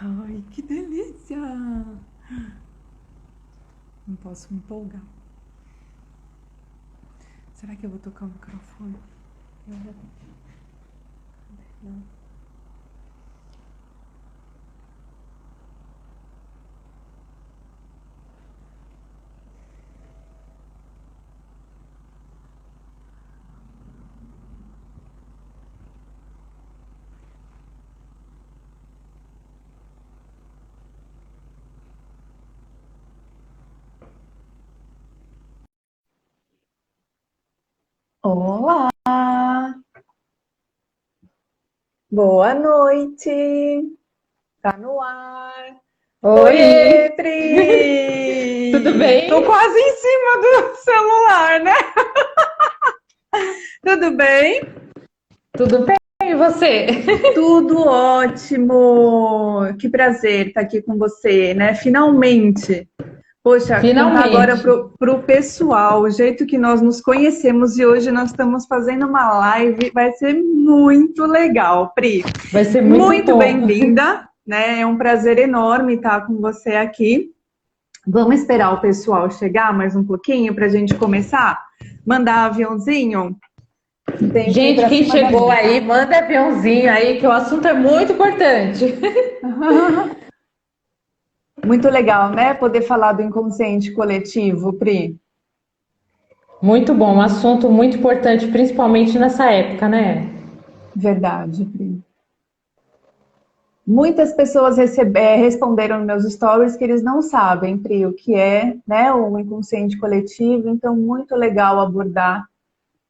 Ai, que delícia! Não posso me empolgar. Será que eu vou tocar o microfone? Eu já... Não. Olá, boa noite, tá no ar. Oiê, Oi, tudo Pri! Tô bem? quase em cima do celular, né? Tudo bem? Tudo bem, e você? Tudo ótimo! Que prazer estar aqui com você, né? Finalmente! Poxa, contar agora Finalmente. pro pessoal o jeito que nós nos conhecemos e hoje nós estamos fazendo uma live, vai ser muito legal, Pri. Vai ser muito Muito bom. bem-vinda, né? É um prazer enorme estar com você aqui. Vamos esperar o pessoal chegar mais um pouquinho para a gente começar? Mandar aviãozinho? Tem que ir Gente, para quem cima da chegou mesa. aí, manda aviãozinho aí, que o assunto é muito importante. Muito legal, né? Poder falar do inconsciente coletivo, Pri. Muito bom, um assunto muito importante, principalmente nessa época, né? Verdade, Pri. Muitas pessoas responderam nos meus stories que eles não sabem, Pri, o que é, né, o inconsciente coletivo, então muito legal abordar,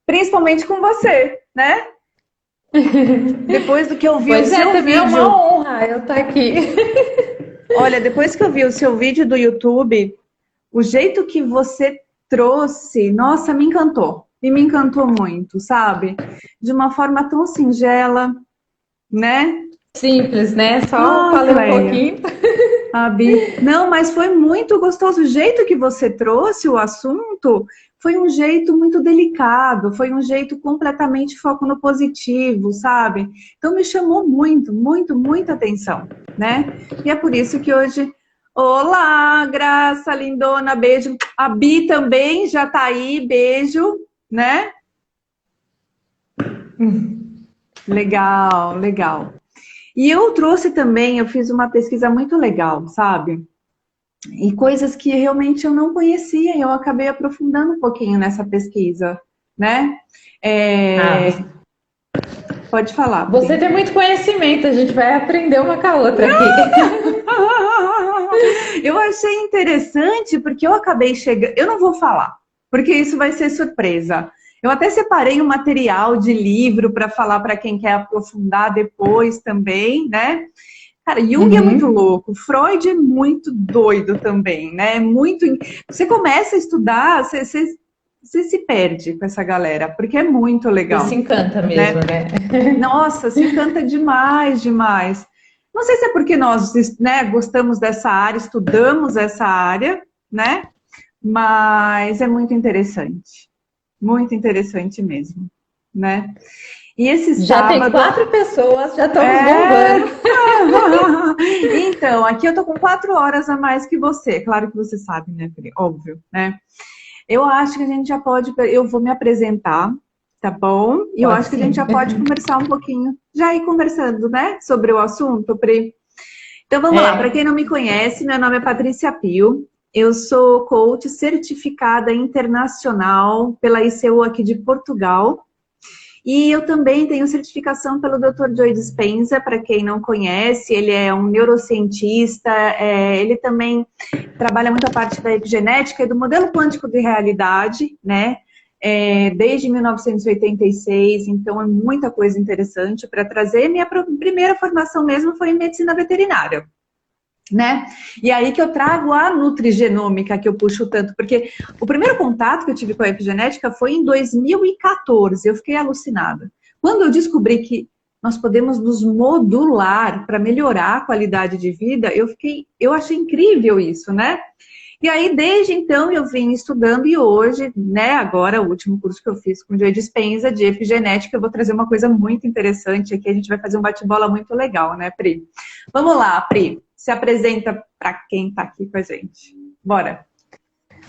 principalmente com você, né? Depois do que eu vi o Pois é, seu também é uma vídeo, honra eu estar aqui. olha, depois que eu vi o seu vídeo do YouTube, o jeito que você trouxe, nossa, me encantou. E me encantou muito, sabe? De uma forma tão singela, né? Simples, né? Só Ai, falei um Cleia. pouquinho. A Bi. Não, mas foi muito gostoso. O jeito que você trouxe o assunto foi um jeito muito delicado, foi um jeito completamente foco no positivo, sabe? Então me chamou muito, muito, muita atenção, né? E é por isso que hoje. Olá, Graça, lindona, beijo. A Bi também já tá aí, beijo, né? Legal, legal. E eu trouxe também, eu fiz uma pesquisa muito legal, sabe? E coisas que realmente eu não conhecia, e eu acabei aprofundando um pouquinho nessa pesquisa, né? Ah, É, pode falar, você Pri. tem muito conhecimento, a gente vai aprender uma com a outra aqui. Eu achei interessante porque eu acabei chegando. Eu não vou falar, porque isso vai ser surpresa. Eu até separei um material de livro para falar para quem quer aprofundar depois também, né? Cara, Jung é muito Uhum. louco, Freud é muito doido também, né? É muito. Você começa a estudar, você se perde com essa galera, porque é muito Você se legal, encanta mesmo, né? né? Nossa, se encanta demais, demais. Não sei se é porque nós, né, gostamos dessa área, estudamos essa área, né? Mas é muito interessante mesmo, né? E esse Já tem sábado, 4 pessoas, já estamos é. bombando. Então, aqui eu tô com 4 horas a mais que você. Claro que você sabe, né, Pri? Óbvio, né? Eu acho que a gente já pode. Eu vou me apresentar, tá bom? E eu Pode acho que a gente sim. já pode conversar um pouquinho, já ir conversando, né, sobre o assunto, Pri. Então vamos lá. Para quem É, não me conhece, meu nome é Patrícia Pio. Eu sou coach certificada internacional pela ICU aqui de Portugal. E eu também tenho certificação pelo Dr. Joe Dispenza, para quem não conhece, ele é um neurocientista, ele também trabalha muito a parte da epigenética e do modelo quântico de realidade, né? Desde 1986, então é muita coisa interessante para trazer. Minha primeira formação mesmo foi em medicina veterinária, né? E aí que eu trago a nutrigenômica que eu puxo tanto, porque o primeiro contato que eu tive com a epigenética foi em 2014, eu fiquei alucinada. Quando eu descobri que nós podemos nos modular para melhorar a qualidade de vida, eu achei incrível isso, né? E aí, desde então, eu vim estudando e hoje, né, agora, o último curso que eu fiz com o Joe Dispenza de epigenética, eu vou trazer uma coisa muito interessante aqui, a gente vai fazer um bate-bola muito legal, né, Pri? Vamos lá, Pri, se apresenta para quem está aqui com a gente. Bora.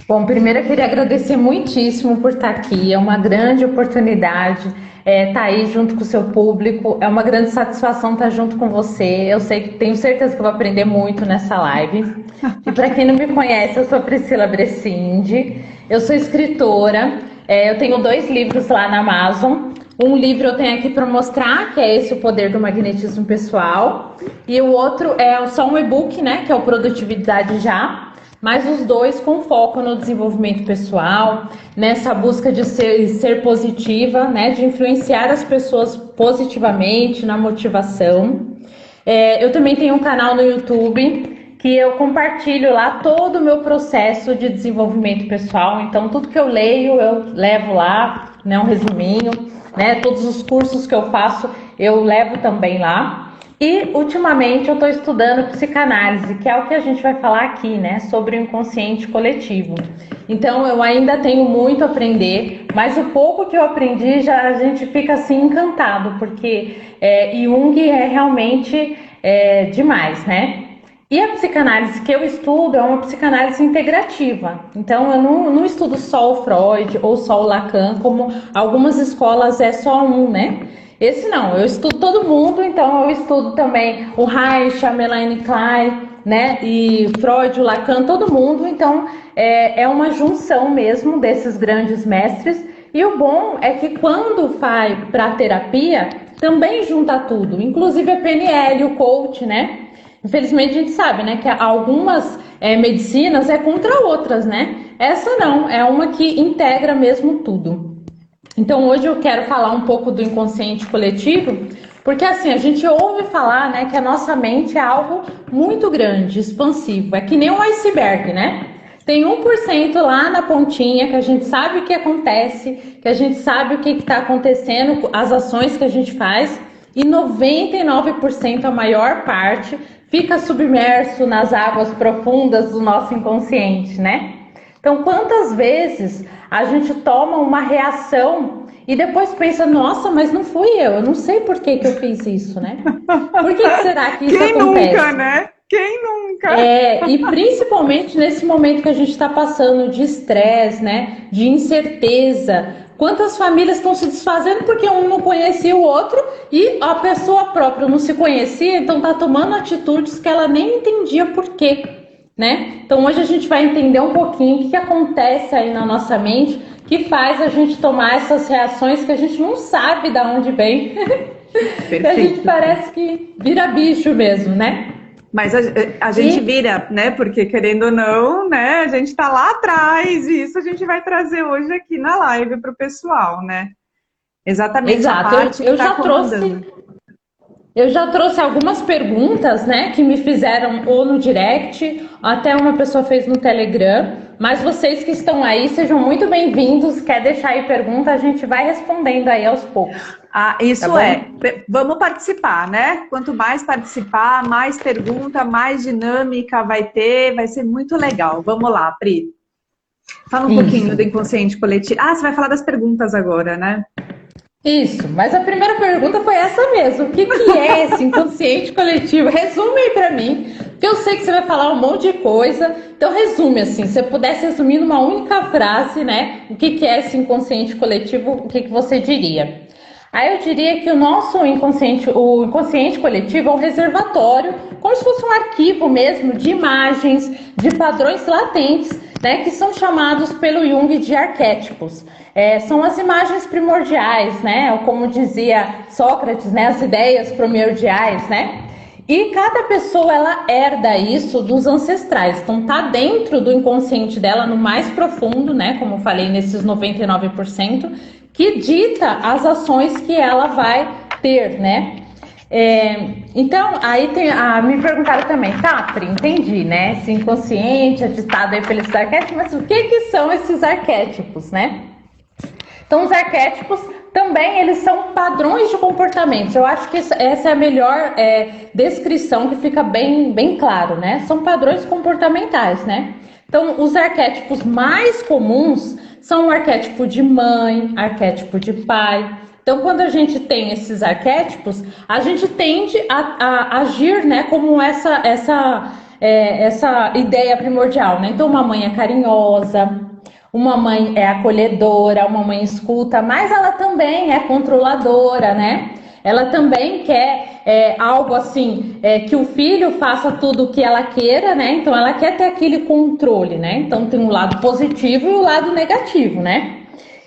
Bom, primeiro eu queria agradecer muitíssimo por estar aqui, é uma grande oportunidade estar aí junto com o seu público, é uma grande satisfação estar junto com você, eu sei que tenho certeza que eu vou aprender muito nessa live. E para quem não me conhece, eu sou Priscila Brecindi, eu sou escritora, eu tenho 2 livros lá na Amazon. Um livro eu tenho aqui para mostrar, que é esse, O Poder do Magnetismo Pessoal, e o outro é só um e-book, né, que é o Produtividade Já. Mas os 2 com foco no desenvolvimento pessoal, nessa busca de ser positiva, né, de influenciar as pessoas positivamente, na motivação. Eu também tenho um canal no YouTube que eu compartilho lá todo o meu processo de desenvolvimento pessoal. Então, tudo que eu leio, eu levo lá, né, um resuminho, né, todos os cursos que eu faço, eu levo também lá. E, ultimamente, eu estou estudando psicanálise, que é o que a gente vai falar aqui, né? Sobre o inconsciente coletivo. Então, eu ainda tenho muito a aprender, mas o pouco que eu aprendi, já a gente fica, assim, encantado, porque Jung é realmente demais, né? E a psicanálise que eu estudo é uma psicanálise integrativa. Então, eu não estudo só o Freud ou só o Lacan, como algumas escolas é só um, né? Esse não, eu estudo todo mundo, então eu estudo também o Reich, a Melanie Klein, né, e Freud, o Lacan, todo mundo, então é uma junção mesmo desses grandes mestres, e o bom é que quando vai para a terapia, também junta tudo, inclusive a PNL, o coach, né, infelizmente a gente sabe, né, que algumas medicinas é contra outras, né, essa não, é uma que integra mesmo tudo. Então, hoje eu quero falar um pouco do inconsciente coletivo, porque assim, a gente ouve falar, né, que a nossa mente é algo muito grande, expansivo, é que nem um iceberg, né? Tem 1% lá na pontinha que a gente sabe o que acontece, que a gente sabe o que está acontecendo, as ações que a gente faz, e 99%, a maior parte, fica submerso nas águas profundas do nosso inconsciente, né? Então, quantas vezes a gente toma uma reação e depois pensa, nossa, mas não fui eu não sei por que eu fiz isso, né? Por que será que isso acontece? Quem nunca, né? Quem nunca? E principalmente nesse momento que a gente está passando de estresse, né? De incerteza. Quantas famílias estão se desfazendo porque um não conhecia o outro e a pessoa própria não se conhecia, então está tomando atitudes que ela nem entendia por quê. Né? Então hoje a gente vai entender um pouquinho o que acontece aí na nossa mente que faz a gente tomar essas reações que a gente não sabe de onde vem. Que a gente parece que vira bicho mesmo, né? Mas a gente vira, né? Porque querendo ou não, né? A gente tá lá atrás e isso a gente vai trazer hoje aqui na live pro pessoal, né? Exatamente. Exato. Eu já trouxe algumas perguntas, né, que me fizeram ou no direct, até uma pessoa fez no Telegram, mas vocês que estão aí, sejam muito bem-vindos, quer deixar aí pergunta, a gente vai respondendo aí aos poucos. Isso tá vamos participar, né? Quanto mais participar, mais pergunta, mais dinâmica vai ter, vai ser muito legal. Vamos lá, Pri. Fala um pouquinho do inconsciente coletivo. Você vai falar das perguntas agora, né? Isso, mas a primeira pergunta foi essa mesmo. O que é esse inconsciente coletivo? Resume aí pra mim, porque eu sei que você vai falar um monte de coisa. Então resume assim, se você pudesse resumir numa única frase, né? O que é esse inconsciente coletivo, o que você diria? Aí eu diria que o inconsciente coletivo é um reservatório, como se fosse um arquivo mesmo de imagens, de padrões latentes, né, que são chamados pelo Jung de arquétipos. São as imagens primordiais, né, ou como dizia Sócrates, né, as ideias primordiais, né? E cada pessoa, ela herda isso dos ancestrais. Então, tá dentro do inconsciente dela, no mais profundo, né, como eu falei, nesses 99%, que dita as ações que ela vai ter, né? Então, aí me perguntaram também, Pri, entendi, né? Esse inconsciente é ditado aí pelos arquétipos, mas o que são esses arquétipos, né? Então, os arquétipos também, eles são padrões de comportamentos. Eu acho que essa é a melhor descrição, que fica bem, bem claro, né? São padrões comportamentais, né? Então, os arquétipos mais comuns são o arquétipo de mãe, arquétipo de pai. Então, quando a gente tem esses arquétipos, a gente tende a agir, né, como essa ideia primordial, né? Então, uma mãe é carinhosa, uma mãe é acolhedora, uma mãe escuta, mas ela também é controladora, né? Ela também quer algo assim, que o filho faça tudo o que ela queira, né? Então ela quer ter aquele controle, né? Então tem um lado positivo e o lado negativo, né?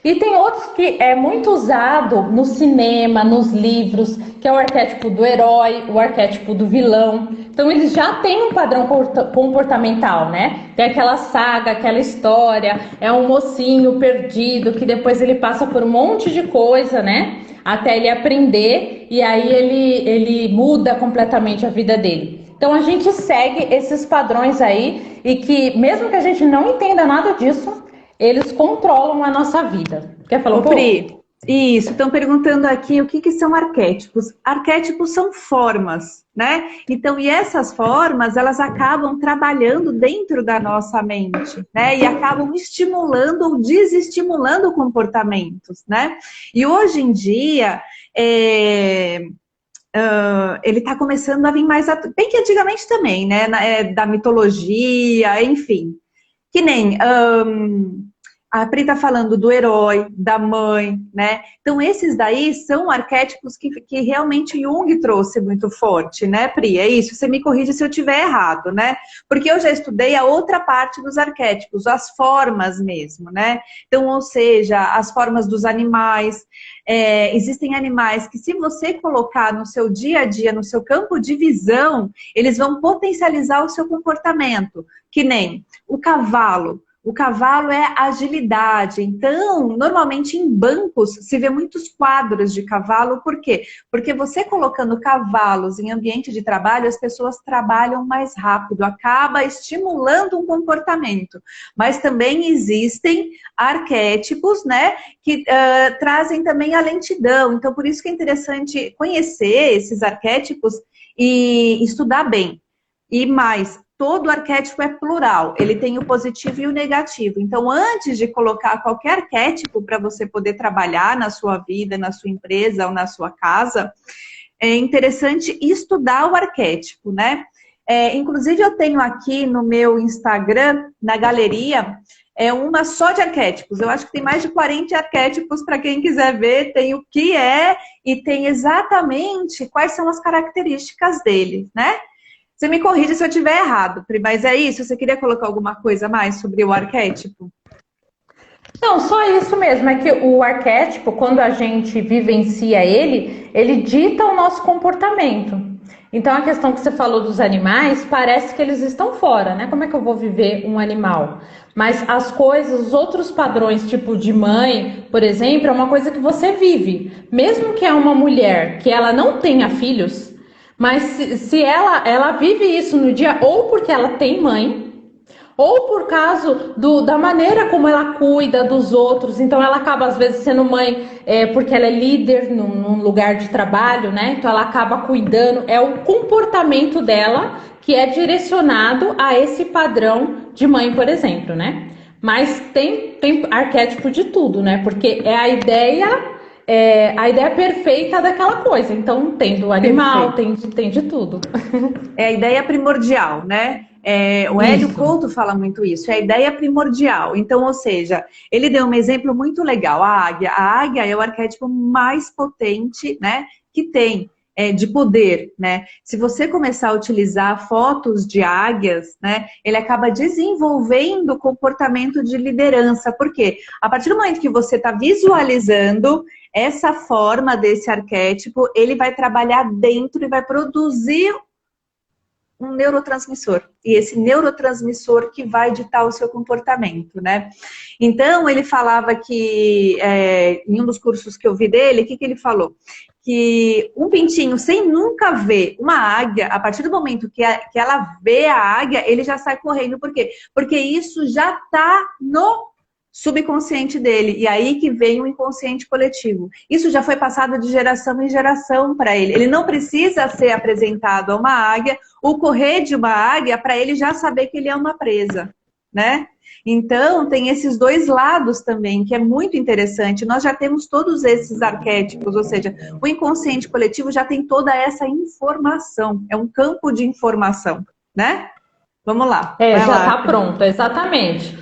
E tem outros que é muito usado no cinema, nos livros, que é o arquétipo do herói, o arquétipo do vilão. Então eles já têm um padrão comportamental, né? Tem aquela saga, aquela história, é um mocinho perdido que depois ele passa por um monte de coisa, né? Até ele aprender e aí ele muda completamente a vida dele. Então a gente segue esses padrões aí e que mesmo que a gente não entenda nada disso, eles controlam a nossa vida. Quer falar um pouco? Pri, isso, estão perguntando aqui o que são arquétipos. Arquétipos são formas, né? Então, e essas formas, elas acabam trabalhando dentro da nossa mente, né? E acabam estimulando ou desestimulando comportamentos, né? E hoje em dia, ele está começando a vir mais... Bem que antigamente também, né? Da mitologia, enfim. Que nem... a Pri está falando do herói, da mãe, né? Então, esses daí são arquétipos que realmente Jung trouxe muito forte, né, Pri? É isso, você me corrige se eu estiver errado, né? Porque eu já estudei a outra parte dos arquétipos, as formas mesmo, né? Então, ou seja, as formas dos animais. Existem animais que, se você colocar no seu dia a dia, no seu campo de visão, eles vão potencializar o seu comportamento, que nem o cavalo. O cavalo é agilidade. Então, normalmente em bancos se vê muitos quadros de cavalo. Por quê? Porque você colocando cavalos em ambiente de trabalho, as pessoas trabalham mais rápido, acaba estimulando um comportamento. Mas também existem arquétipos, né, que trazem também a lentidão. Então, por isso que é interessante conhecer esses arquétipos e estudar bem. E mais, todo arquétipo é plural, ele tem o positivo e o negativo. Então, antes de colocar qualquer arquétipo para você poder trabalhar na sua vida, na sua empresa ou na sua casa, é interessante estudar o arquétipo, né? Inclusive, eu tenho aqui no meu Instagram, na galeria, uma só de arquétipos. Eu acho que tem mais de 40 arquétipos para quem quiser ver. Tem o que é e tem exatamente quais são as características dele, né? Você me corrige se eu estiver errado, Pri, mas é isso? Você queria colocar alguma coisa a mais sobre o arquétipo? Não, só isso mesmo, é que o arquétipo, quando a gente vivencia ele dita o nosso comportamento. Então a questão que você falou dos animais, parece que eles estão fora, né? Como é que eu vou viver um animal? Mas as coisas, os outros padrões, tipo de mãe, por exemplo, é uma coisa que você vive. Mesmo que é uma mulher que ela não tenha filhos, mas se ela vive isso no dia, ou porque ela tem mãe, ou por causa da maneira como ela cuida dos outros. Então ela acaba às vezes sendo mãe porque ela é líder num lugar de trabalho, né? Então ela acaba cuidando, é o comportamento dela que é direcionado a esse padrão de mãe, por exemplo, né? Mas tem arquétipo de tudo, né? Porque é a ideia perfeita daquela coisa. Então tem do animal, tem de tudo. É a ideia primordial, né? O Hélio Couto fala muito isso, é a ideia primordial. Então, ou seja, ele deu um exemplo muito legal, a águia. A águia é o arquétipo mais potente, né, que tem de poder, né? Se você começar a utilizar fotos de águias, né, ele acaba desenvolvendo comportamento de liderança. Por quê? A partir do momento que você está visualizando essa forma desse arquétipo, ele vai trabalhar dentro e vai produzir um neurotransmissor. E esse neurotransmissor que vai ditar o seu comportamento, né? Então, ele falava que, em um dos cursos que eu vi dele, o que ele falou? Que um pintinho, sem nunca ver uma águia, a partir do momento que ela vê a águia, ele já sai correndo. Por quê? Porque isso já está no subconsciente dele, e aí que vem o inconsciente coletivo. Isso já foi passado de geração em geração para ele. Ele não precisa ser apresentado a uma águia, ou correr de uma águia para ele já saber que ele é uma presa. né? Então, tem esses dois lados também, que é muito interessante. Nós já temos todos esses arquétipos, ou seja, o inconsciente coletivo já tem toda essa informação, é um campo de informação, né? Vamos lá. É, vai já lá. está pronto, exatamente.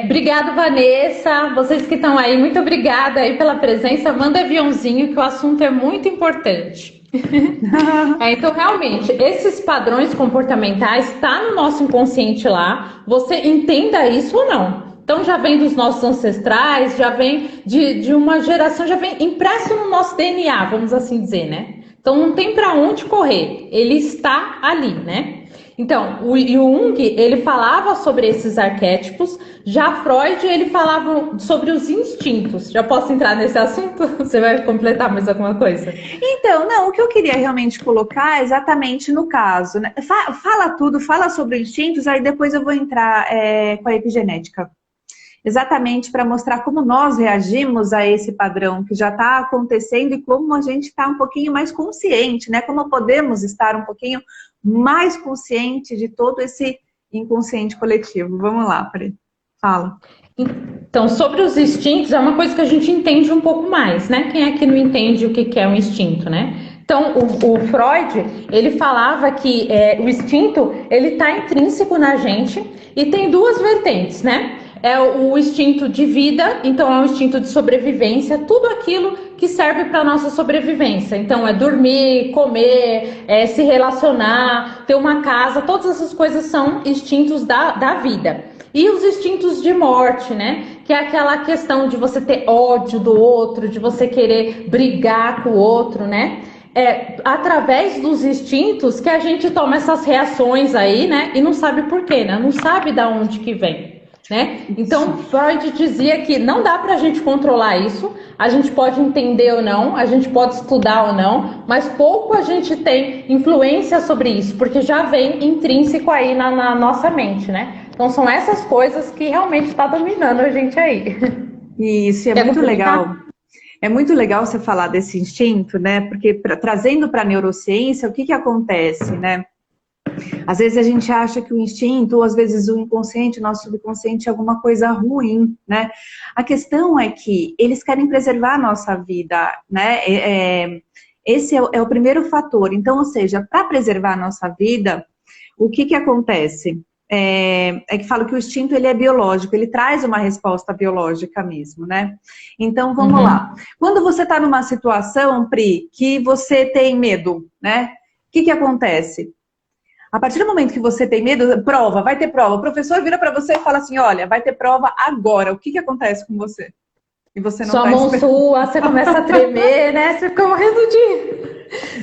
Obrigado, Vanessa. Vocês que estão aí, muito obrigada aí pela presença. Manda aviãozinho, que o assunto é muito importante. Então, realmente, esses padrões comportamentais tá no nosso inconsciente lá. Você entenda isso ou não. Então, já vem dos nossos ancestrais, já vem de uma geração, já vem impresso no nosso DNA, vamos assim dizer, né? Então, não tem para onde correr. Ele está ali, né? Então, o Jung, ele falava sobre esses arquétipos, já Freud, ele falava sobre os instintos. Já posso entrar nesse assunto? Você vai completar mais alguma coisa? Então, não, o que eu queria realmente colocar é exatamente no caso, né? Fala tudo, fala sobre instintos, aí depois eu vou entrar com a epigenética. Exatamente para mostrar como nós reagimos a esse padrão que já está acontecendo e como a gente está um pouquinho mais consciente, né? Como podemos estar um pouquinho mais consciente de todo esse inconsciente coletivo. Vamos lá, Pri. Fala. Então, sobre os instintos, é uma coisa que a gente entende um pouco mais, né? Quem é que não entende o que é um instinto, né? Então, o Freud, ele falava que o instinto, ele está intrínseco na gente e tem duas vertentes, né? É o instinto de vida, então é o instinto de sobrevivência, tudo aquilo que serve para a nossa sobrevivência. Então, é dormir, comer, se relacionar, ter uma casa, todas essas coisas são instintos da vida. E os instintos de morte, né? Que é aquela questão de você ter ódio do outro, de você querer brigar com o outro, né? É através dos instintos que a gente toma essas reações aí, né? E não sabe por quê, né? Não sabe de onde que vem, né? Então, Freud dizia que não dá pra gente controlar isso. A gente pode entender ou não, a gente pode estudar ou não, mas pouco a gente tem influência sobre isso, porque já vem intrínseco aí na nossa mente, né? Então, são essas coisas que realmente está dominando a gente aí. Isso, é muito legal. É muito legal você falar desse instinto, né? Porque trazendo para a neurociência, o que acontece, né? Às vezes a gente acha que o instinto, ou às vezes o inconsciente, o nosso subconsciente é alguma coisa ruim, né? A questão é que eles querem preservar a nossa vida, né? Esse é o primeiro fator. Então, ou seja, para preservar a nossa vida, o que acontece? Que falo que o instinto ele é biológico, ele traz uma resposta biológica mesmo, né? Então, vamos lá. Quando você está numa situação, Pri, que você tem medo, né? O que acontece? A partir do momento que você tem medo, prova, vai ter prova. O professor vira para você e fala assim, olha, vai ter prova agora. O que acontece com você? E você não sua mão sua, você começa a tremer, né? Você fica morrendo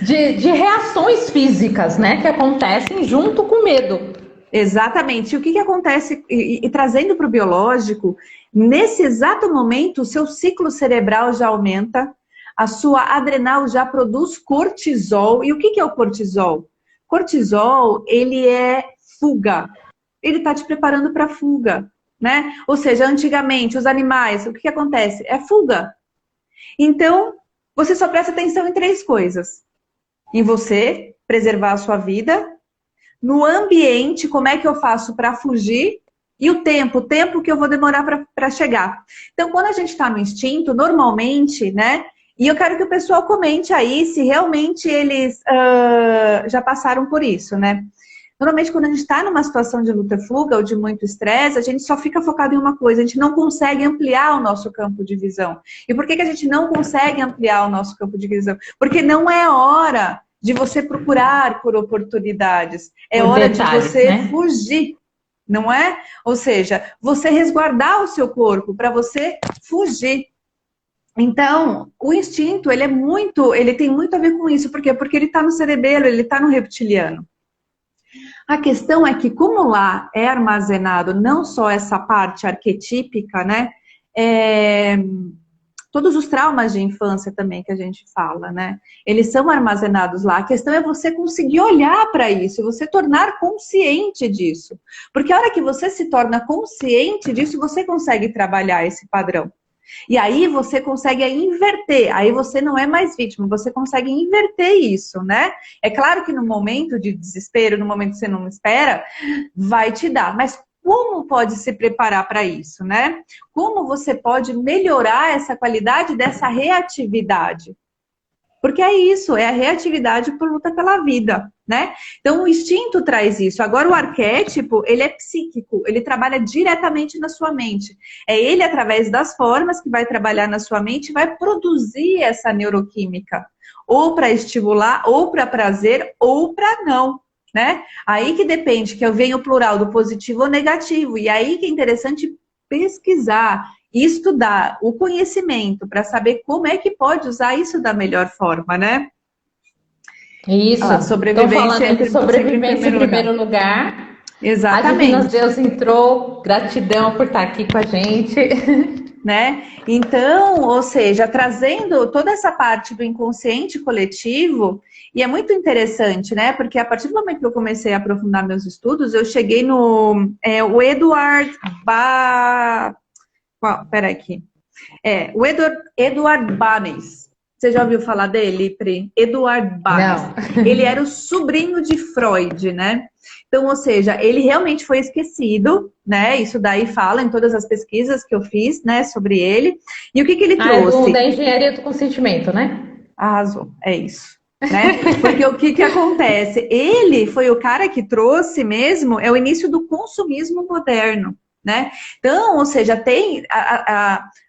de reações físicas, né? Que acontecem junto com o medo. Exatamente. E o que acontece, e trazendo para o biológico, nesse exato momento, o seu ciclo cerebral já aumenta, a sua adrenal já produz cortisol. E o que é o cortisol? Cortisol, ele é fuga. Ele está te preparando para fuga, né? Ou seja, antigamente, os animais, o que acontece? É fuga. Então, você só presta atenção em 3 coisas. Em você, preservar a sua vida. No ambiente, como é que eu faço para fugir? E o tempo que eu vou demorar para chegar. Então, quando a gente está no instinto, normalmente, né? E eu quero que o pessoal comente aí se realmente eles já passaram por isso, né? Normalmente, quando a gente está numa situação de luta e fuga ou de muito estresse, a gente só fica focado em uma coisa, a gente não consegue ampliar o nosso campo de visão. E por que a gente não consegue ampliar o nosso campo de visão? Porque não é hora de você procurar por oportunidades. É hora de você fugir, não é? Ou seja, você resguardar o seu corpo para você fugir. Então, o instinto, ele tem muito a ver com isso. Por quê? Porque ele está no cerebelo, ele está no reptiliano. A questão é que, como lá é armazenado não só essa parte arquetípica, né? Todos os traumas de infância também que a gente fala, né? Eles são armazenados lá. A questão é você conseguir olhar para isso, você tornar consciente disso. Porque a hora que você se torna consciente disso, você consegue trabalhar esse padrão. E aí você consegue inverter, aí você não é mais vítima, você consegue inverter isso, né? É claro que no momento de desespero, no momento que você não espera, vai te dar. Mas como pode se preparar para isso, né? Como você pode melhorar essa qualidade dessa reatividade? Porque é isso, é a reatividade por luta pela vida, né? Então, o instinto traz isso. Agora, o arquétipo, ele é psíquico, ele trabalha diretamente na sua mente. É ele, através das formas, que vai trabalhar na sua mente, vai produzir essa neuroquímica. Ou para estimular, ou para prazer, ou para não, né? Aí que depende, que eu venho o plural do positivo ou negativo. E aí que é interessante pesquisar e estudar o conhecimento para saber como é que pode usar isso da melhor forma, né? Isso. Estou falando de sobrevivência em primeiro lugar. Exatamente. A Divinas Deus entrou, gratidão por estar aqui com a gente. Né? Então, ou seja, trazendo toda essa parte do inconsciente coletivo, e é muito interessante, né? Porque a partir do momento que eu comecei a aprofundar meus estudos, eu cheguei no o Edward Peraí aqui. O Edward Banes. Você já ouviu falar dele, Pri? Edward Banes. Não. Ele era o sobrinho de Freud, né? Então, ou seja, ele realmente foi esquecido, né? Isso daí fala em todas as pesquisas que eu fiz, né, sobre ele. E o que ele trouxe? Da engenharia do consentimento, né? Arrasou, é isso. Né? Porque o que acontece? Ele foi o cara que trouxe mesmo, é o início do consumismo moderno. Né? Então, ou seja, tem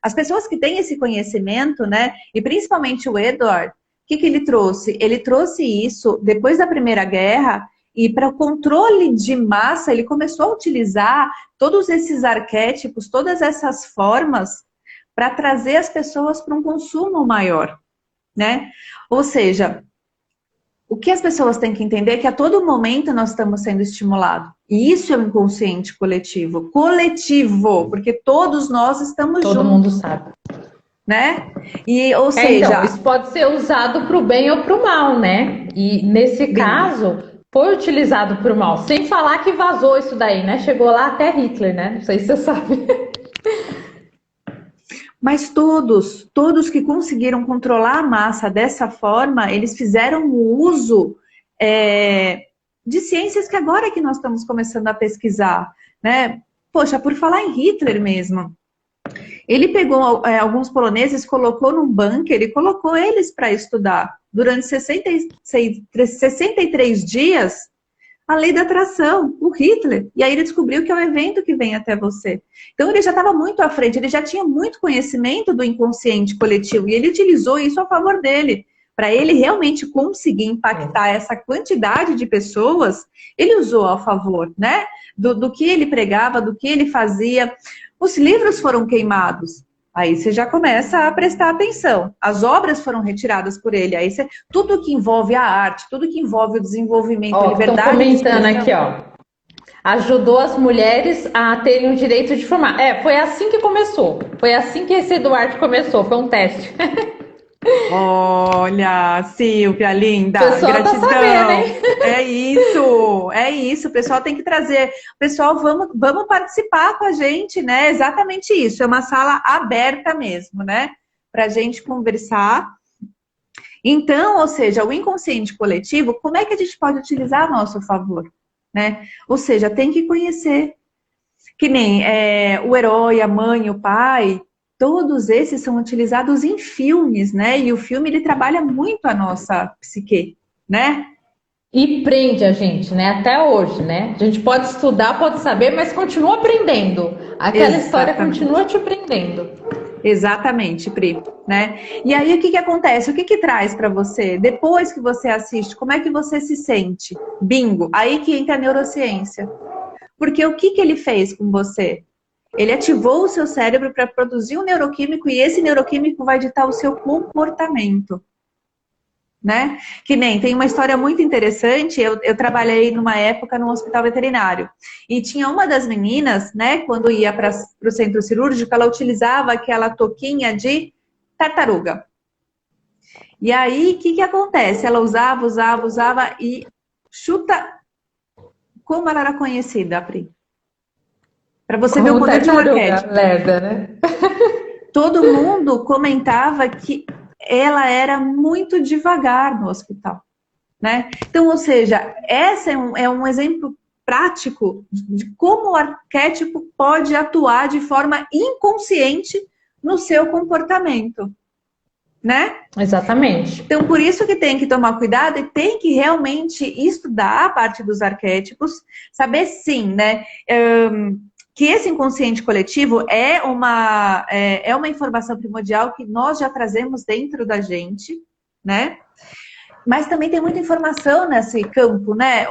as pessoas que têm esse conhecimento, né? E principalmente o Edward, o que ele trouxe? Ele trouxe isso depois da Primeira Guerra e para o controle de massa, ele começou a utilizar todos esses arquétipos, todas essas formas para trazer as pessoas para um consumo maior, né? Ou seja, o que as pessoas têm que entender é que a todo momento nós estamos sendo estimulados. E isso é o inconsciente coletivo. Coletivo, porque todos nós estamos juntos. Todo mundo sabe. Né? E, ou seja... Então, isso pode ser usado para o bem ou para o mal, né? E nesse caso, foi utilizado para o mal. Sem falar que vazou isso daí, né? Chegou lá até Hitler, né? Não sei se você sabe. Mas todos que conseguiram controlar a massa dessa forma, eles fizeram o uso de ciências que agora que nós estamos começando a pesquisar, né? Poxa, por falar em Hitler mesmo, ele pegou alguns poloneses, colocou num bunker e colocou eles para estudar durante 63 dias a lei da atração, o Hitler. E aí ele descobriu que é o evento que vem até você. Então ele já estava muito à frente, ele já tinha muito conhecimento do inconsciente coletivo e ele utilizou isso a favor dele. Para ele realmente conseguir impactar essa quantidade de pessoas, ele usou a favor, né? Do que ele pregava, do que ele fazia. Os livros foram queimados. Aí você já começa a prestar atenção. As obras foram retiradas por ele. Aí tudo que envolve a arte, tudo que envolve o desenvolvimento, a liberdade. Estão comentando aqui, ó. Ajudou as mulheres a terem o direito de formar. Foi assim que começou. Foi assim que esse Eduardo começou. Foi um teste. Olha, Silvia, linda, pessoal gratidão. Tá sabendo, hein? É isso, o pessoal tem que trazer. Pessoal, vamos participar com a gente, né? Exatamente isso, é uma sala aberta mesmo, né? Pra gente conversar. Então, ou seja, o inconsciente coletivo, como é que a gente pode utilizar a nosso favor, né? Ou seja, tem que conhecer. Que nem o herói, a mãe, o pai... Todos esses são utilizados em filmes, né? E o filme, ele trabalha muito a nossa psique, né? E prende a gente, né? Até hoje, né? A gente pode estudar, pode saber, mas continua aprendendo. Aquela história continua te prendendo. Exatamente, Pri, né? E aí, o que acontece? O que traz para você? Depois que você assiste, como é que você se sente? Bingo! Aí que entra a neurociência. Porque o que ele fez com você? Ele ativou o seu cérebro para produzir um neuroquímico e esse neuroquímico vai ditar o seu comportamento, né? Que nem, tem uma história muito interessante, eu trabalhei numa época num hospital veterinário e tinha uma das meninas, né, quando ia para o centro cirúrgico, ela utilizava aquela touquinha de tartaruga. E aí, o que acontece? Ela usava e chuta... Como ela era conhecida, Pri? Para você ver o poder de um arquétipo. Lerda, né? Todo mundo comentava que ela era muito devagar no hospital, né? Então, ou seja, essa é um exemplo prático de como o arquétipo pode atuar de forma inconsciente no seu comportamento, né? Exatamente. Então, por isso que tem que tomar cuidado e tem que realmente estudar a parte dos arquétipos, saber sim, né? Que esse inconsciente coletivo é uma informação primordial que nós já trazemos dentro da gente, né? Mas também tem muita informação nesse campo, né,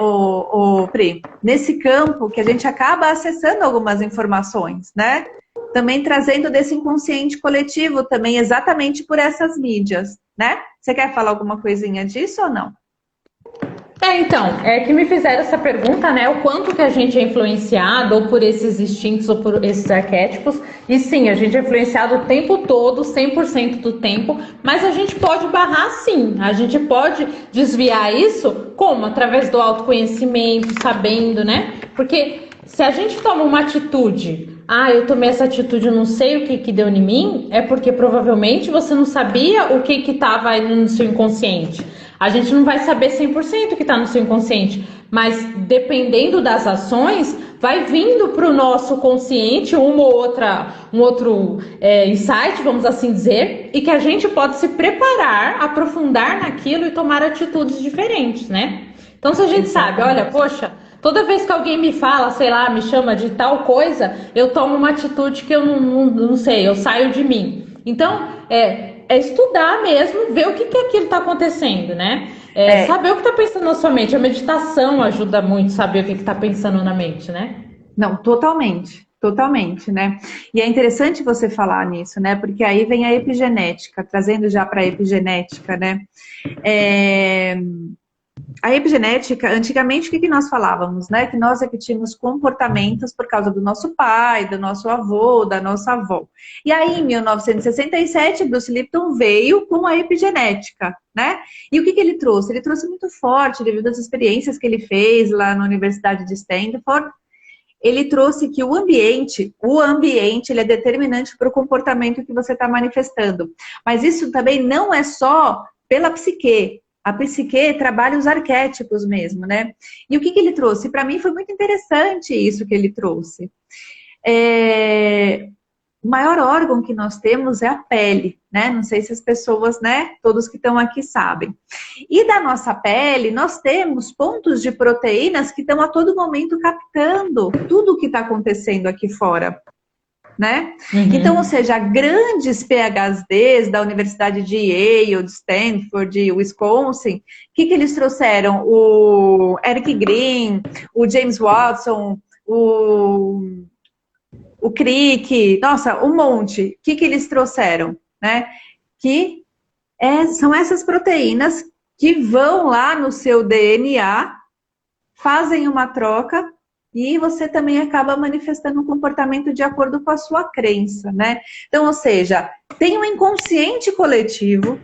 Pri? Nesse campo que a gente acaba acessando algumas informações, né? Também trazendo desse inconsciente coletivo também, exatamente por essas mídias, né? Você quer falar alguma coisinha disso ou não? Então, é que me fizeram essa pergunta, né? O quanto que a gente é influenciado ou por esses instintos ou por esses arquétipos. E sim, a gente é influenciado o tempo todo, 100% do tempo, mas a gente pode barrar sim. A gente pode desviar isso como? Através do autoconhecimento, sabendo, né? Porque se a gente toma uma atitude, eu tomei essa atitude, eu não sei o que deu em mim, é porque provavelmente você não sabia o que estava aí no seu inconsciente. A gente não vai saber 100% o que está no seu inconsciente, mas dependendo das ações, vai vindo para o nosso consciente um outro insight, vamos assim dizer, e que a gente pode se preparar, aprofundar naquilo e tomar atitudes diferentes, né? Então, se a gente sabe, olha, poxa, toda vez que alguém me fala, sei lá, me chama de tal coisa, eu tomo uma atitude que eu não sei, eu saio de mim. Então, é estudar mesmo, ver o que aquilo está acontecendo, né? Saber o que está pensando na sua mente. A meditação ajuda muito a saber o que está pensando na mente, né? Não, totalmente, totalmente, né? E é interessante você falar nisso, né? Porque aí vem a epigenética, trazendo já para a epigenética, né? A epigenética, antigamente, o que nós falávamos, né? Que nós é que tínhamos comportamentos por causa do nosso pai, do nosso avô, da nossa avó. E aí, em 1967, Bruce Lipton veio com a epigenética, né? E o que ele trouxe? Ele trouxe muito forte, devido às experiências que ele fez lá na Universidade de Stanford. Ele trouxe que o ambiente, ele é determinante para o comportamento que você está manifestando. Mas isso também não é só pela psique. A psique trabalha os arquétipos mesmo, né? E o que ele trouxe? Para mim foi muito interessante isso que ele trouxe. O maior órgão que nós temos é a pele, né? Não sei se as pessoas, né? Todos que estão aqui sabem. E da nossa pele, nós temos pontos de proteínas que estão a todo momento captando tudo o que está acontecendo aqui fora. Né? Uhum. Então, ou seja, grandes PhDs da Universidade de Yale, de Stanford, de Wisconsin, o que eles trouxeram? O Eric Green, o James Watson, o Crick, nossa, um monte. O que eles trouxeram? Né? Que são essas proteínas que vão lá no seu DNA, fazem uma troca, e você também acaba manifestando um comportamento de acordo com a sua crença, né? Então, ou seja, tem um inconsciente coletivo,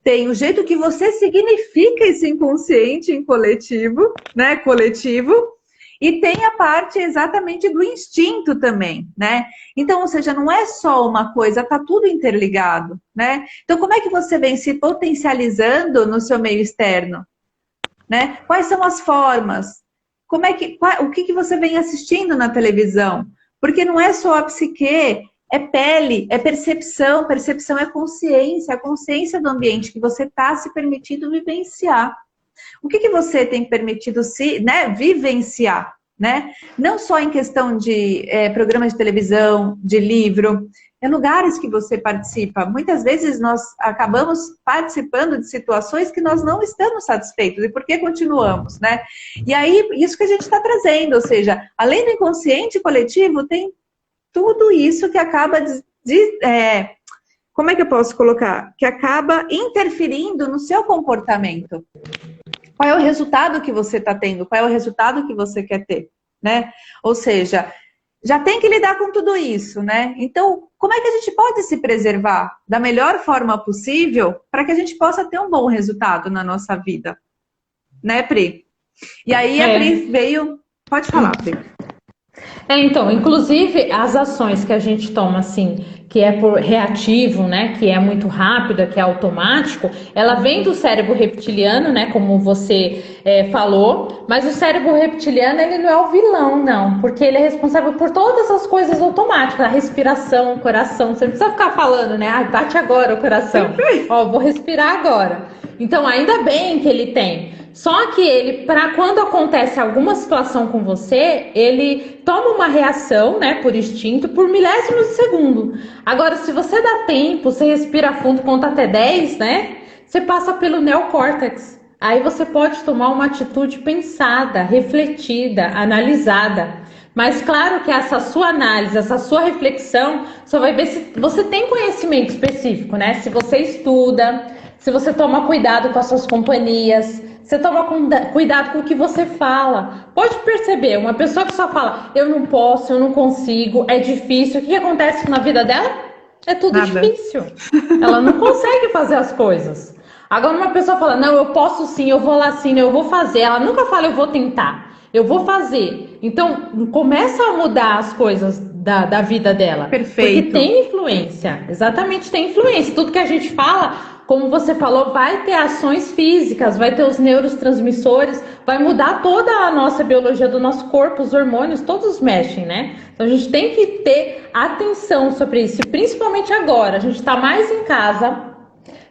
tem o jeito que você significa esse inconsciente em coletivo, né? Coletivo, e tem a parte exatamente do instinto também, né? Então, ou seja, não é só uma coisa, tá tudo interligado, né? Então, como é que você vem se potencializando no seu meio externo, né? Quais são as formas? O que você vem assistindo na televisão? Porque não é só a psique, é pele, é percepção. Percepção é consciência, a consciência do ambiente que você está se permitindo vivenciar. O que você tem permitido vivenciar? Né? Não só em questão de programas de televisão, de livro, lugares que você participa. Muitas vezes nós acabamos participando de situações que nós não estamos satisfeitos. E por que continuamos, né? E aí, isso que a gente está trazendo, ou seja, além do inconsciente coletivo, tem tudo isso que acaba como é que eu posso colocar? Que acaba interferindo no seu comportamento. Qual é o resultado que você está tendo? Qual é o resultado que você quer ter, né? Ou seja, já tem que lidar com tudo isso, né? Então, como é que a gente pode se preservar da melhor forma possível para que a gente possa ter um bom resultado na nossa vida? Né, Pri? E aí a Pri veio... Pode falar, Pri. Então, inclusive as ações que a gente toma assim, que é por reativo, né, que é muito rápida, que é automático, ela vem do cérebro reptiliano, né, como você falou, mas o cérebro reptiliano ele não é o vilão, não, porque ele é responsável por todas as coisas automáticas, a respiração, o coração, você não precisa ficar falando, né, bate agora o coração, ó, vou respirar agora. Então, ainda bem que ele tem. Só que ele, para quando acontece alguma situação com você, ele toma uma reação, né, por instinto, por milésimos de segundo. Agora, se você dá tempo, você respira fundo, conta até 10, né, você passa pelo neocórtex. Aí você pode tomar uma atitude pensada, refletida, analisada. Mas claro que essa sua análise, essa sua reflexão, só vai ver se você tem conhecimento específico, né? Se você estuda, se você toma cuidado com as suas companhias, você toma cuidado com o que você fala. Pode perceber, uma pessoa que só fala, eu não posso, eu não consigo, é difícil. O que acontece na vida dela? É tudo Nada. difícil. Ela não consegue fazer as coisas. Agora uma pessoa fala, não, eu posso sim, eu vou lá sim, eu vou fazer. Ela nunca fala, eu vou tentar, eu vou fazer. Então, começa a mudar as coisas da vida dela. Perfeito. Porque tem influência, exatamente, tem influência. Tudo que a gente fala, como você falou, vai ter ações físicas, vai ter os neurotransmissores, vai mudar toda a nossa biologia do nosso corpo, os hormônios, todos mexem, né? Então a gente tem que ter atenção sobre isso, e principalmente agora, a gente está mais em casa,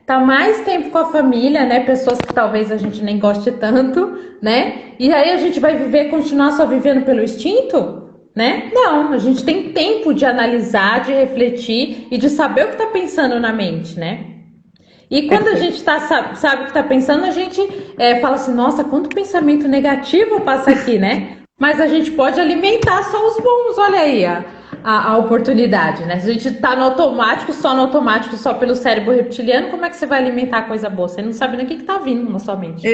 tá mais tempo com a família, né? Pessoas que talvez a gente nem goste tanto, né? E aí a gente vai continuar só vivendo pelo instinto? Né? Não, a gente tem tempo de analisar, de refletir e de saber o que está pensando na mente, né? E quando a gente sabe o que está pensando, a gente fala assim, nossa, quanto pensamento negativo passa aqui, né? Mas a gente pode alimentar só os bons, olha aí a oportunidade, né? Se a gente está no automático, só pelo cérebro reptiliano, como é que você vai alimentar a coisa boa? Você não sabe nem o que está vindo na sua mente.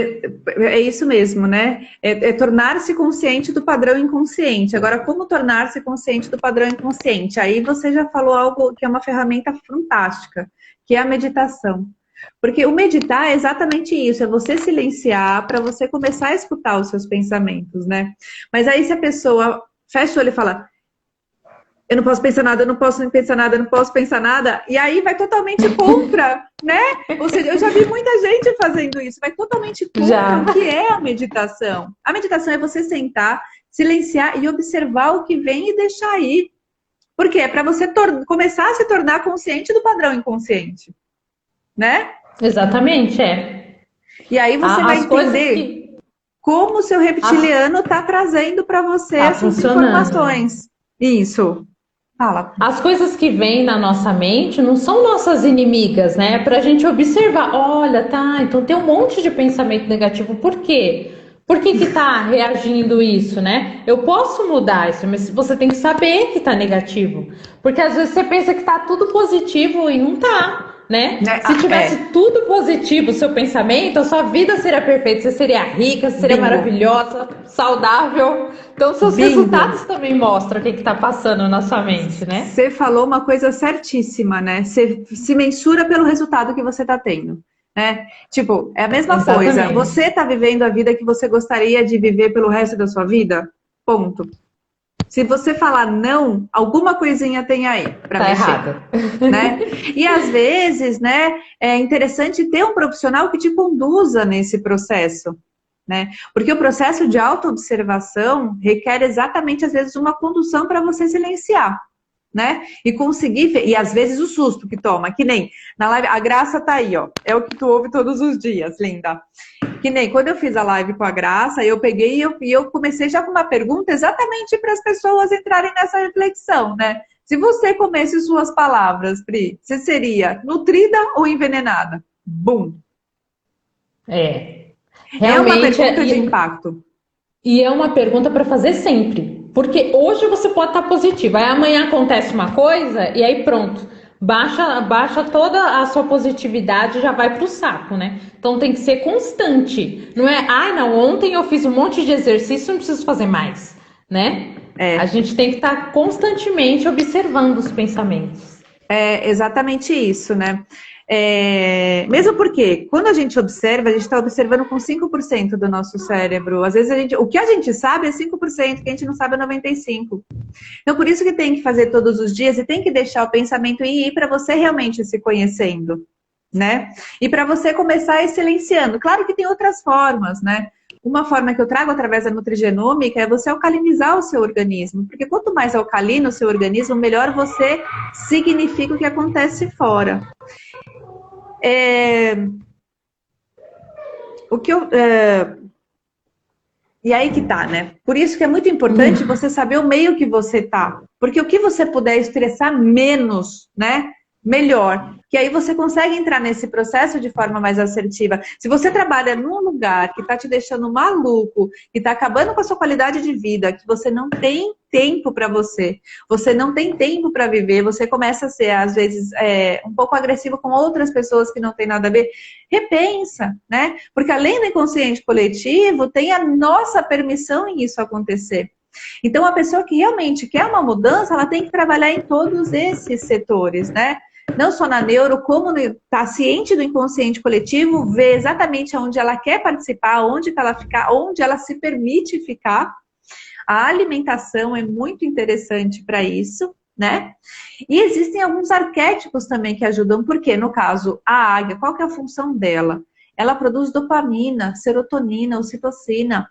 É isso mesmo, né? É tornar-se consciente do padrão inconsciente. Agora, como tornar-se consciente do padrão inconsciente? Aí você já falou algo que é uma ferramenta fantástica, que é a meditação. Porque o meditar é exatamente isso, é você silenciar para você começar a escutar os seus pensamentos, né? Mas aí se a pessoa fecha o olho e fala, eu não posso pensar nada, eu não posso pensar nada, eu não posso pensar nada, e aí vai totalmente contra, né? Ou seja, eu já vi muita gente fazendo isso, vai totalmente contra o que é a meditação. A meditação é você sentar, silenciar e observar o que vem e deixar ir. Por quê? É para você começar a se tornar consciente do padrão inconsciente. Né? Exatamente, E aí você vai entender como o seu reptiliano está trazendo para você essas informações. Isso. Fala. As coisas que vêm na nossa mente não são nossas inimigas, né? É pra gente observar, olha, tá, então tem um monte de pensamento negativo, por quê? Por que tá reagindo isso, né? Eu posso mudar isso, mas você tem que saber que tá negativo. Porque às vezes você pensa que tá tudo positivo e não tá. Né? Se tivesse tudo positivo o seu pensamento, a sua vida seria perfeita, você seria rica, você seria maravilhosa, saudável. Então seus resultados também mostram o que está passando na sua mente, né? Você falou uma coisa certíssima, né? Você se mensura pelo resultado que você está tendo, né? Tipo, é a mesma coisa. Você está vivendo a vida que você gostaria de viver pelo resto da sua vida? Ponto. Se você falar não, alguma coisinha tem aí para mexer. Errado. Né? E às vezes, né, é interessante ter um profissional que te conduza nesse processo, né? Porque o processo de autoobservação requer exatamente, às vezes, uma condução para você silenciar, né? E conseguir ver, e às vezes o susto que toma, que nem na live, a Graça tá aí, ó, é o que tu ouve todos os dias, linda. Que nem quando eu fiz a live com a Graça, eu peguei e eu comecei já com uma pergunta exatamente para as pessoas entrarem nessa reflexão, né? Se você comesse suas palavras, Pri, você seria nutrida ou envenenada? Bum! Realmente é uma pergunta de impacto. E é uma pergunta para fazer sempre. Porque hoje você pode estar positivo, aí amanhã acontece uma coisa e aí pronto. Baixa toda a sua positividade e já vai pro saco, né? Então tem que ser constante. Não é, não, ontem eu fiz um monte de exercício, não preciso fazer mais, né? A gente tem que estar constantemente observando os pensamentos. É exatamente isso, né? Mesmo porque, quando a gente observa, a gente está observando com 5% do nosso cérebro. Às vezes, o que a gente sabe é 5%, o que a gente não sabe é 95%. Então, por isso que tem que fazer todos os dias e tem que deixar o pensamento ir para você realmente se conhecendo, né? E para você começar excelenciando. Claro que tem outras formas, né? Uma forma que eu trago através da nutrigenômica é você alcalinizar o seu organismo. Porque quanto mais alcalino o seu organismo, melhor você significa o que acontece fora. E aí que tá, né? Por isso que é muito importante você saber o meio que você tá. Porque o que você puder estressar menos, né? Melhor. Que aí você consegue entrar nesse processo de forma mais assertiva. Se você trabalha num lugar que tá te deixando maluco, que tá acabando com a sua qualidade de vida, que você não tem tempo para você não tem tempo para viver, você começa a ser, às vezes, um pouco agressivo com outras pessoas que não tem nada a ver, repensa, né? Porque além do inconsciente coletivo, tem a nossa permissão em isso acontecer. Então, a pessoa que realmente quer uma mudança, ela tem que trabalhar em todos esses setores, né? Não só na neuro, como está ciente do inconsciente coletivo, ver exatamente onde ela quer participar, onde ela ficar, onde ela se permite ficar. A alimentação é muito interessante para isso, né? E existem alguns arquétipos também que ajudam, porque no caso, a águia, qual que é a função dela? Ela produz dopamina, serotonina, ocitocina,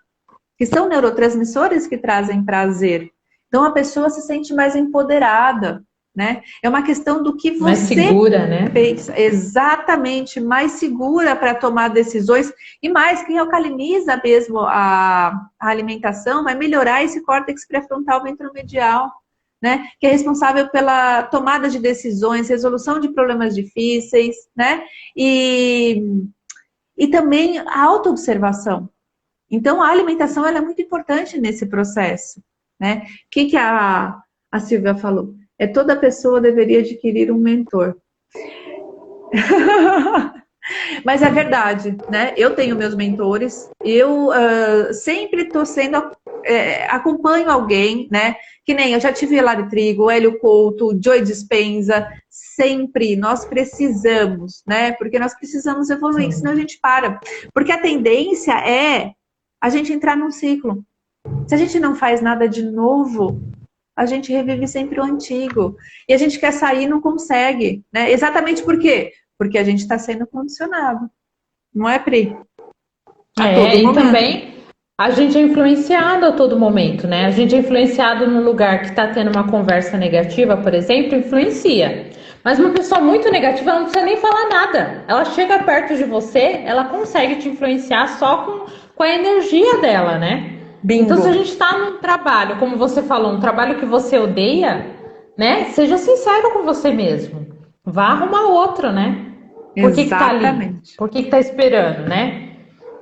que são neurotransmissores que trazem prazer. Então a pessoa se sente mais empoderada, né? É uma questão do que você mais segura, né? pensa, exatamente, mais segura para tomar decisões e mais, quem alcaliniza mesmo a alimentação vai melhorar esse córtex pré-frontal ventromedial, né? Que é responsável pela tomada de decisões, resolução de problemas difíceis, né? E também a autoobservação. Então, a alimentação ela é muito importante nesse processo, né? O que a Silvia falou? Toda pessoa deveria adquirir um mentor. Mas é verdade, né? Eu tenho meus mentores, eu sempre estou acompanho alguém, né? Que nem eu já tive Hilário Trigo, Hélio Couto, Joe Dispenza, sempre nós precisamos, né? Porque nós precisamos evoluir, senão a gente para. Porque a tendência é a gente entrar num ciclo. Se a gente não faz nada de novo, a gente revive sempre o antigo. E a gente quer sair e não consegue, né? Exatamente por quê? Porque a gente está sendo condicionado. Não é, Pri? E também a gente é influenciado a todo momento, né? A gente é influenciado no lugar que está tendo uma conversa negativa, por exemplo, influencia. Mas uma pessoa muito negativa, ela não precisa nem falar nada. Ela chega perto de você, ela consegue te influenciar só com a energia dela, né? Bingo. Então, se a gente está num trabalho, como você falou, um trabalho que você odeia, né? Seja sincero com você mesmo. Vá arrumar outro, né? Por que tá ali? Por que tá esperando, né?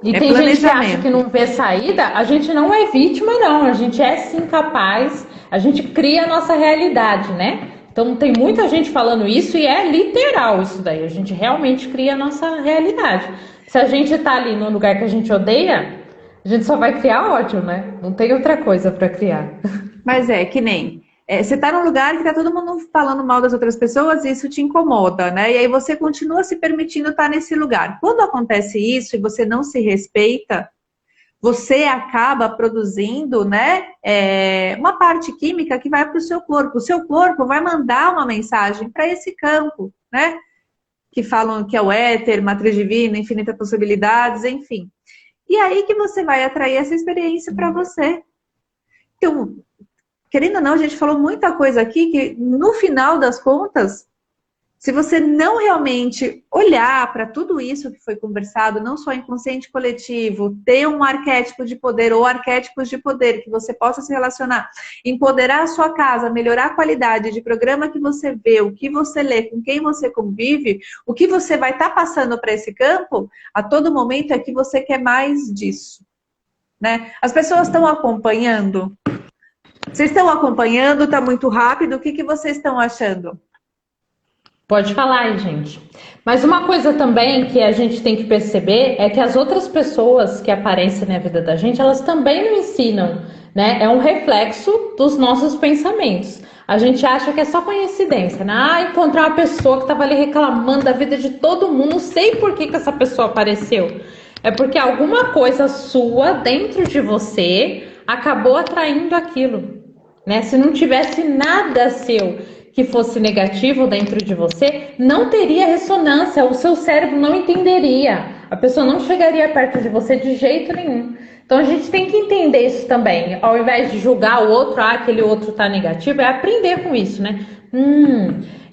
E tem gente que acha que não vê saída, a gente não é vítima, não. A gente é sim capaz, a gente cria a nossa realidade, né? Então tem muita gente falando isso e é literal isso daí. A gente realmente cria a nossa realidade. Se a gente tá ali num lugar que a gente odeia, a gente só vai criar ódio, né? Não tem outra coisa para criar. Mas que nem... você tá num lugar que tá todo mundo falando mal das outras pessoas e isso te incomoda, né? E aí você continua se permitindo estar nesse lugar. Quando acontece isso e você não se respeita, você acaba produzindo, né? Uma parte química que vai para o seu corpo. O seu corpo vai mandar uma mensagem para esse campo, né? Que falam que é o éter, matriz divina, infinitas possibilidades, enfim. E aí que você vai atrair essa experiência para você. Então, querendo ou não, a gente falou muita coisa aqui que, no final das contas, se você não realmente olhar para tudo isso que foi conversado, não só inconsciente coletivo, ter um arquétipo de poder ou arquétipos de poder que você possa se relacionar, empoderar a sua casa, melhorar a qualidade de programa que você vê, o que você lê, com quem você convive, o que você vai estar passando para esse campo, a todo momento é que você quer mais disso, né? As pessoas estão acompanhando. Vocês estão acompanhando? Está muito rápido? O que vocês estão achando? Pode falar aí, gente. Mas uma coisa também que a gente tem que perceber é que as outras pessoas que aparecem na vida da gente, elas também não ensinam, né? É um reflexo dos nossos pensamentos. a gente acha que é só coincidência, né? Ah, encontrar uma pessoa que estava ali reclamando da vida de todo mundo, não sei por que essa pessoa apareceu. É porque alguma coisa sua dentro de você acabou atraindo aquilo, né? Se não tivesse nada seu que fosse negativo dentro de você, não teria ressonância, o seu cérebro não entenderia, a pessoa não chegaria perto de você de jeito nenhum. Então a gente tem que entender isso também, ao invés de julgar o outro, aquele outro tá negativo, é aprender com isso, né?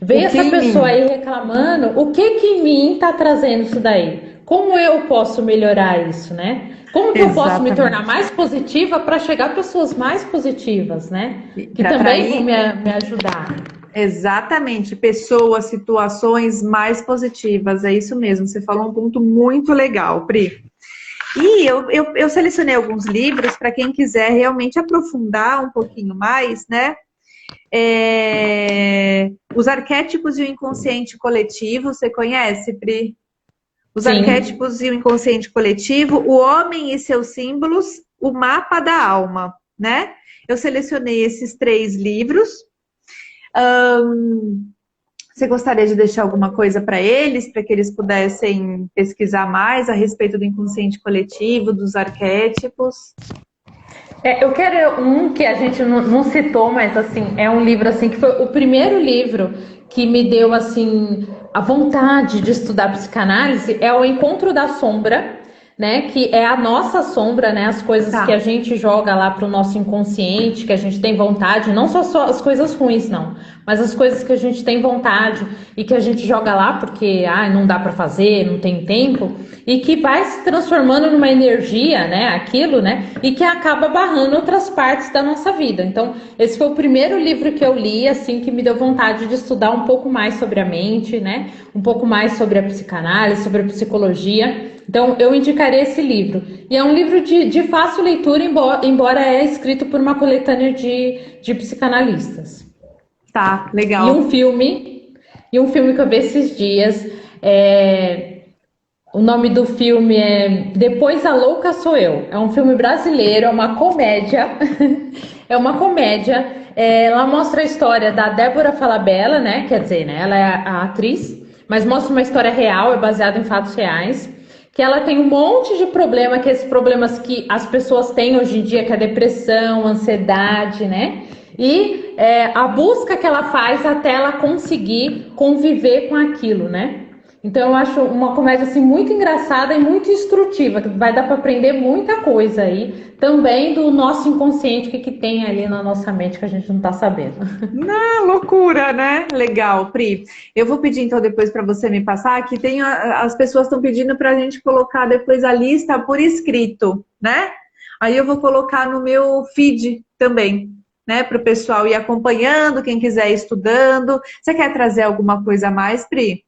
Veio essa pessoa aí reclamando, o que em mim tá trazendo isso daí? Como eu posso melhorar isso, né? Como que eu posso me tornar mais positiva para chegar a pessoas mais positivas, né? Que também vão me ajudar. Exatamente, pessoas, situações mais positivas, é isso mesmo, você falou um ponto muito legal, Pri. E eu selecionei alguns livros para quem quiser realmente aprofundar um pouquinho mais, né? Os Arquétipos e o Inconsciente Coletivo, você conhece, Pri? Os Sim. Arquétipos e o Inconsciente Coletivo, O Homem e Seus Símbolos, O Mapa da Alma, né? Eu selecionei esses 3 livros. Você gostaria de deixar alguma coisa para eles, para que eles pudessem pesquisar mais a respeito do inconsciente coletivo, dos arquétipos? Eu quero um que a gente não citou, mas assim, é um livro assim que foi o primeiro livro que me deu assim a vontade de estudar psicanálise, é o Encontro da Sombra, né? Que é a nossa sombra, né? As coisas que a gente joga lá para o nosso inconsciente, que a gente tem vontade, não só as coisas ruins, não, mas as coisas que a gente tem vontade e que a gente joga lá porque não dá para fazer, não tem tempo, e que vai se transformando numa energia, né? Aquilo, né? E que acaba barrando outras partes da nossa vida. Então, esse foi o primeiro livro que eu li, assim, que me deu vontade de estudar um pouco mais sobre a mente, né? Um pouco mais sobre a psicanálise, sobre a psicologia. Então, eu indicaria esse livro. E é um livro de fácil leitura, embora é escrito por uma coletânea de psicanalistas. Tá, legal. E um filme que eu vi esses dias, o nome do filme é Depois a Louca Sou Eu. É um filme brasileiro, é uma comédia. É uma comédia. Ela mostra a história da Débora Falabella, né? Quer dizer, né? Ela é a atriz, mas mostra uma história real, é baseada em fatos reais. Que ela tem um monte de problema, que esses problemas que as pessoas têm hoje em dia, que é a depressão, ansiedade, né? E a busca que ela faz até ela conseguir conviver com aquilo, né? Então eu acho uma comédia assim muito engraçada e muito instrutiva, que vai dar para aprender muita coisa aí, também do nosso inconsciente, que tem ali na nossa mente que a gente não tá sabendo. Loucura, né? Legal, Pri. Eu vou pedir então depois para você me passar, que tem as pessoas estão pedindo para a gente colocar depois a lista por escrito, né? Aí eu vou colocar no meu feed também, né? Para o pessoal ir acompanhando, quem quiser ir estudando. Você quer trazer alguma coisa a mais, Pri?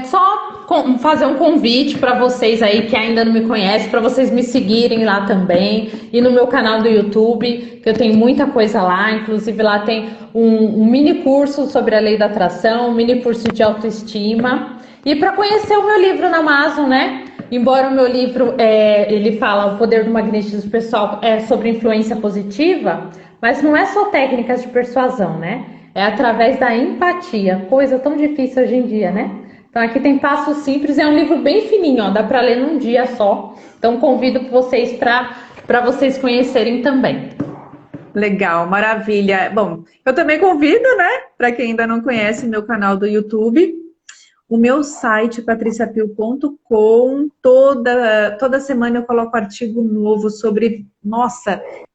Só fazer um convite para vocês aí que ainda não me conhecem, para vocês me seguirem lá também, e no meu canal do YouTube, que eu tenho muita coisa lá, inclusive lá tem um mini curso sobre a lei da atração, um mini curso de autoestima, e para conhecer o meu livro na Amazon, né? Embora o meu livro, ele fala o poder do magnetismo pessoal, sobre influência positiva, mas não é só técnicas de persuasão, né? É através da empatia, coisa tão difícil hoje em dia, né? Então aqui tem passos simples, é um livro bem fininho, ó, dá para ler num dia só. Então convido vocês para vocês conhecerem também. Legal, maravilha. Bom, eu também convido, né? Para quem ainda não conhece meu canal do YouTube, o meu site patriciapio.com, toda semana eu coloco artigo novo sobre,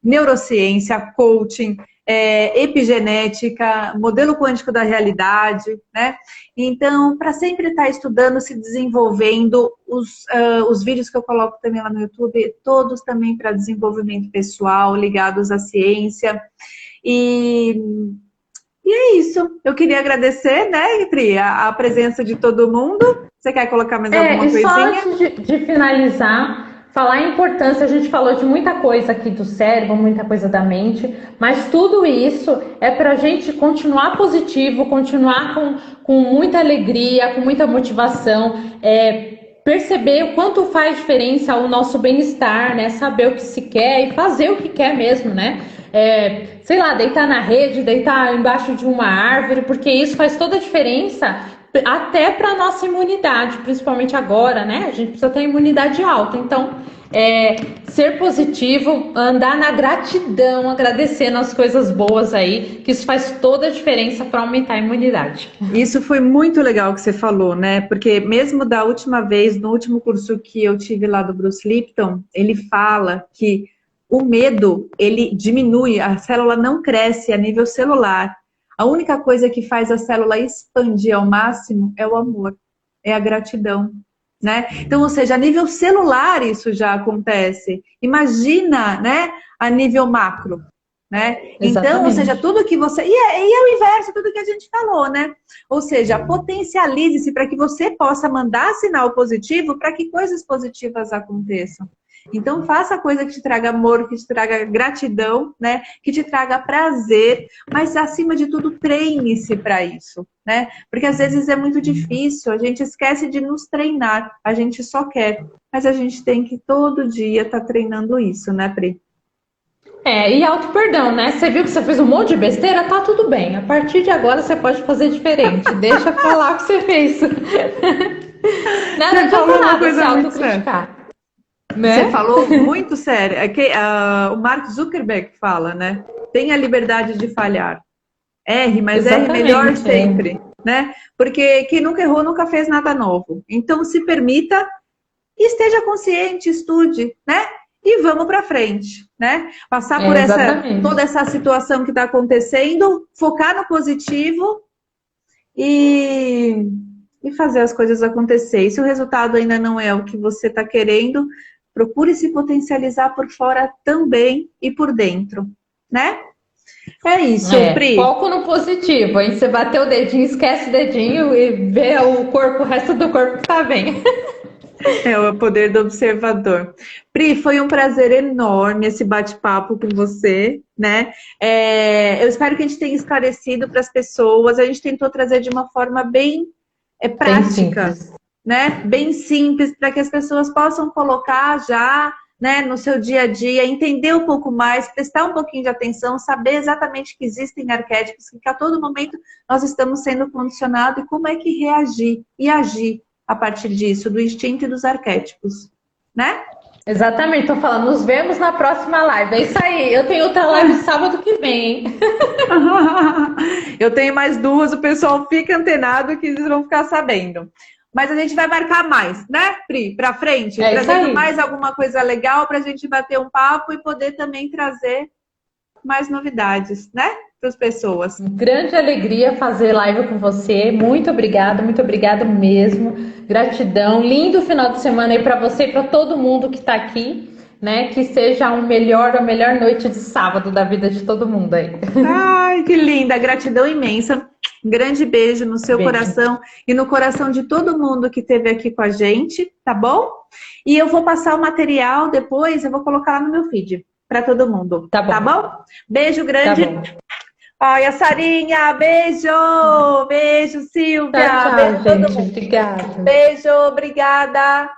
neurociência, coaching, epigenética, modelo quântico da realidade, né? Então, para sempre estar estudando, se desenvolvendo, os vídeos que eu coloco também lá no YouTube, todos também para desenvolvimento pessoal, ligados à ciência. E é isso. Eu queria agradecer, né, Pri, a presença de todo mundo. Você quer colocar mais alguma coisinha? Só antes de finalizar, falar a importância, a gente falou de muita coisa aqui do cérebro, muita coisa da mente, mas tudo isso é para a gente continuar positivo, continuar com muita alegria, com muita motivação, perceber o quanto faz diferença o nosso bem-estar, né? Saber o que se quer e fazer o que quer mesmo, né? Sei lá, deitar na rede, deitar embaixo de uma árvore, porque isso faz toda a diferença até para a nossa imunidade, principalmente agora, né? A gente precisa ter imunidade alta, então ser positivo, andar na gratidão, agradecendo as coisas boas aí, que isso faz toda a diferença para aumentar a imunidade. Isso foi muito legal que você falou, né? Porque mesmo da última vez, no último curso que eu tive lá do Bruce Lipton, ele fala que o medo, ele diminui, a célula não cresce a nível celular. A única coisa que faz a célula expandir ao máximo é o amor, é a gratidão, né? Então, ou seja, a nível celular isso já acontece. Imagina, né, a nível macro, né? Então, ou seja, tudo que você... E é o inverso, tudo que a gente falou, né? Ou seja, potencialize-se para que você possa mandar sinal positivo para que coisas positivas aconteçam. Então, faça coisa que te traga amor, que te traga gratidão, né? Que te traga prazer, mas, acima de tudo, treine-se para isso, né? Porque, às vezes, é muito difícil, a gente esquece de nos treinar, a gente só quer, mas a gente tem que, todo dia, estar treinando isso, né, Pri? E auto-perdão, né? Você viu que você fez um monte de besteira? Tá tudo bem. A partir de agora, você pode fazer diferente. Deixa pra lá o que você fez. Não adianta nada se autocriticar. Né? Você falou muito sério. O Mark Zuckerberg fala, né? Tenha a liberdade de falhar. Erre, mas erre melhor sempre, né? Porque quem nunca errou nunca fez nada novo. Então se permita e esteja consciente, estude, né? E vamos para frente, né? Passar por toda essa situação que está acontecendo, focar no positivo e fazer as coisas acontecer. E se o resultado ainda não é o que você está querendo, procure se potencializar por fora também e por dentro, né? É isso, Pri. Foco no positivo. Aí você bateu o dedinho, esquece o dedinho e vê o resto do corpo que tá bem. É o poder do observador. Pri, foi um prazer enorme esse bate-papo com você, né? Eu espero que a gente tenha esclarecido para as pessoas. A gente tentou trazer de uma forma bem prática, né? Bem simples, para que as pessoas possam colocar já, né, no seu dia a dia, entender um pouco mais, prestar um pouquinho de atenção, saber exatamente que existem arquétipos, que a todo momento nós estamos sendo condicionados e como é que reagir e agir a partir disso, do instinto e dos arquétipos, né? Exatamente, tô falando, nos vemos na próxima live. É isso aí, eu tenho outra live sábado que vem, hein? Eu tenho mais duas, o pessoal fica antenado que eles vão ficar sabendo. Mas a gente vai marcar mais, né, Pri? Pra frente, trazendo mais alguma coisa legal pra gente bater um papo e poder também trazer mais novidades, né? Para as pessoas. Grande alegria fazer live com você. Muito obrigada mesmo. Gratidão. Lindo final de semana aí para você e para todo mundo que está aqui, né? Que seja a melhor noite de sábado da vida de todo mundo aí. Ai, que linda. Gratidão imensa. Um grande beijo no seu coração e no coração de todo mundo que esteve aqui com a gente, tá bom? E eu vou passar o material depois, eu vou colocar lá no meu feed para todo mundo. Tá bom? Beijo grande. Tá bom. Ai, a Sarinha, beijo! Beijo, Silvia! Tchau, beijo, gente. todo mundo. Obrigada. Beijo, obrigada!